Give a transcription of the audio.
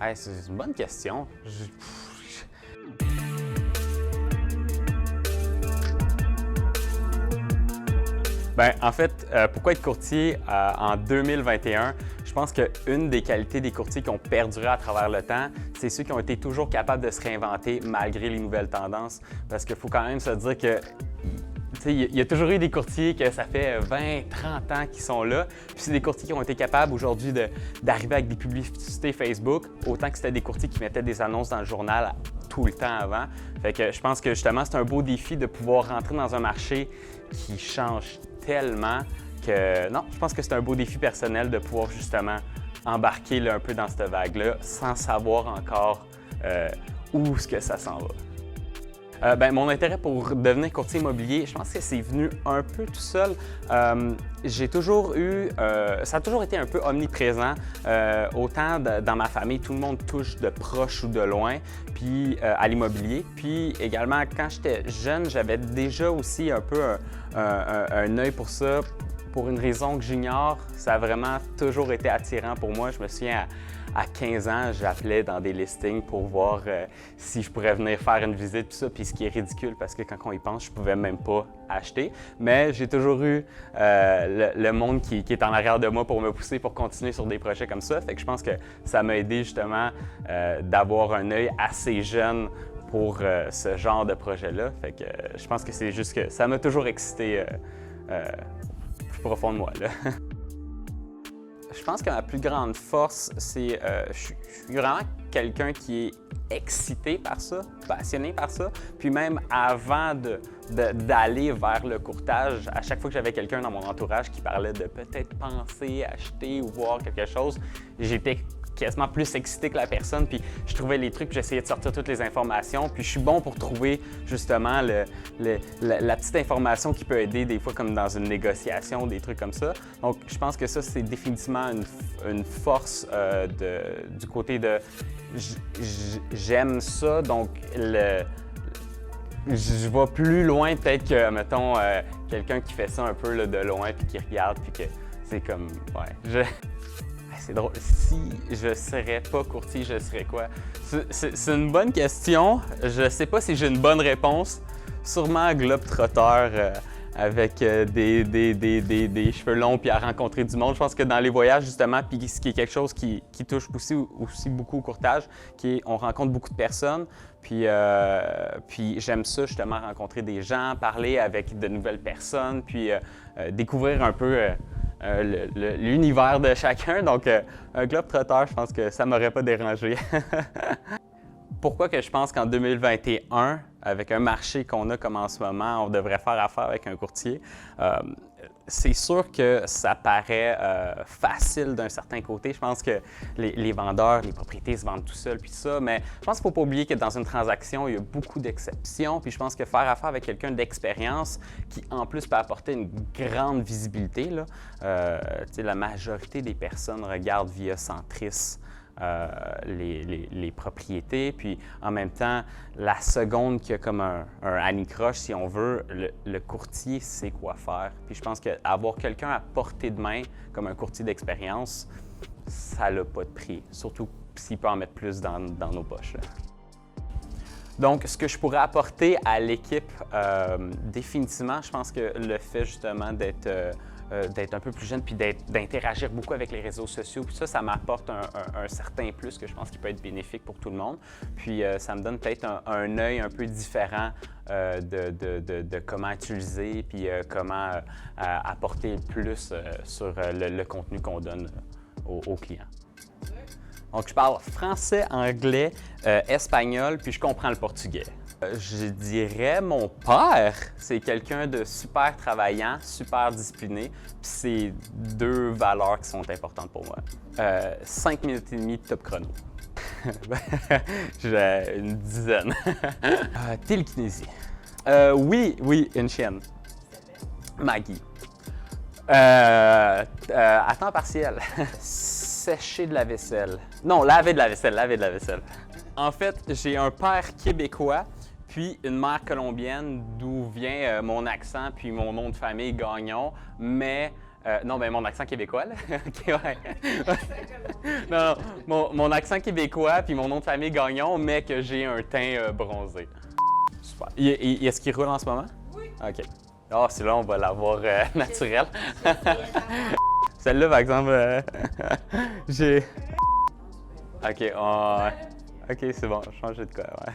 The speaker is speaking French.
Hey, c'est une bonne question. Ben, en fait, pourquoi être courtier en 2021? Je pense qu'une des qualités des courtiers qui ont perduré à travers le temps, c'est ceux qui ont été toujours capables de se réinventer malgré les nouvelles tendances. Parce qu'il faut quand même se dire que il y a toujours eu des courtiers que ça fait 20, 30 ans qu'ils sont là. Puis c'est des courtiers qui ont été capables aujourd'hui d'arriver avec des publicités Facebook, autant que c'était des courtiers qui mettaient des annonces dans le journal tout le temps avant. Fait que je pense que justement, c'est un beau défi de pouvoir rentrer dans un marché qui change tellement que non, je pense que c'est un beau défi personnel de pouvoir justement embarquer là, un peu dans cette vague-là sans savoir encore où est-ce que ça s'en va. Mon intérêt pour devenir courtier immobilier, je pense que c'est venu un peu tout seul. J'ai toujours eu, ça a toujours été un peu omniprésent. Autant dans ma famille, tout le monde touche de proche ou de loin, puis à l'immobilier. Puis également, quand j'étais jeune, j'avais déjà aussi un peu un œil pour ça. Pour une raison que j'ignore, ça a vraiment toujours été attirant pour moi. Je me souviens, à 15 ans, j'appelais dans des listings pour voir si je pourrais venir faire une visite, tout ça. Puis ce qui est ridicule, parce que quand on y pense, je ne pouvais même pas acheter. Mais j'ai toujours eu le monde qui est en arrière de moi pour me pousser, pour continuer sur des projets comme ça. Fait que je pense que ça m'a aidé justement d'avoir un œil assez jeune pour ce genre de projet-là. Fait que je pense que c'est juste que ça m'a toujours excité plus profond de moi, là. Je pense que ma plus grande force, c'est je suis vraiment quelqu'un qui est excité par ça, passionné par ça. Puis même avant d'aller vers le courtage, à chaque fois que j'avais quelqu'un dans mon entourage qui parlait de peut-être penser, acheter ou voir quelque chose, j'étais quasiment plus excité que la personne, puis je trouvais les trucs, puis j'essayais de sortir toutes les informations, puis je suis bon pour trouver justement la petite information qui peut aider des fois comme dans une négociation, des trucs comme ça. Donc je pense que ça, c'est définitivement une force du côté de j'aime ça, donc je vais plus loin peut-être que, mettons, quelqu'un qui fait ça un peu là, de loin, puis qui regarde, puis que c'est comme, ouais, c'est drôle. Si je ne serais pas courtier, je serais quoi? C'est une bonne question. Je ne sais pas si j'ai une bonne réponse. Sûrement globe-trotteur avec des cheveux longs puis à rencontrer du monde. Je pense que dans les voyages, justement, puis ce qui est quelque chose qui touche aussi beaucoup au courtage, qui est on rencontre beaucoup de personnes. Puis j'aime ça, justement, rencontrer des gens, parler avec de nouvelles personnes, puis découvrir un peu l'univers de chacun. Donc, un globe-trotteur, je pense que ça ne m'aurait pas dérangé. Pourquoi que je pense qu'en 2021, avec un marché qu'on a comme en ce moment, on devrait faire affaire avec un courtier? C'est sûr que ça paraît facile d'un certain côté. Je pense que les vendeurs, les propriétés se vendent tout seuls, puis ça, mais je pense qu'il ne faut pas oublier que dans une transaction, il y a beaucoup d'exceptions. Puis je pense que faire affaire avec quelqu'un d'expérience qui, en plus, peut apporter une grande visibilité, là, la majorité des personnes regardent via Centris les propriétés, puis en même temps, la seconde qu'il y a comme un anicroche, si on veut, le courtier sait quoi faire. Puis je pense qu'avoir quelqu'un à portée de main, comme un courtier d'expérience, ça n'a pas de prix, surtout s'il peut en mettre plus dans nos poches, là. Donc, ce que je pourrais apporter à l'équipe, définitivement, je pense que le fait justement d'être un peu plus jeune puis d'interagir beaucoup avec les réseaux sociaux. Puis ça m'apporte un certain plus que je pense qui peut être bénéfique pour tout le monde. Puis ça me donne peut-être un œil un peu différent de comment utiliser puis comment apporter plus sur le contenu qu'on donne aux clients. Donc, je parle français, anglais, espagnol, puis je comprends le portugais. Je dirais mon père, c'est quelqu'un de super travaillant, super discipliné, puis c'est deux valeurs qui sont importantes pour moi. 5 minutes et demie de top chrono. J'ai une dizaine. Télékinésie. Oui, une chienne. Maggie. À temps partiel. Sécher de la vaisselle. Non, laver de la vaisselle. En fait, j'ai un père québécois puis une mère colombienne d'où vient mon accent puis mon nom de famille Gagnon, mais Non, mais mon accent québécois, là. OK, ouais. Non, non, mon accent québécois puis mon nom de famille Gagnon, mais que j'ai un teint bronzé. Super. Est-ce qu'il roule en ce moment? Oui. OK. Ah, celui-là, on va l'avoir naturel. Celle-là, par exemple, j'ai... OK, OK, c'est bon, je change de quoi, ouais.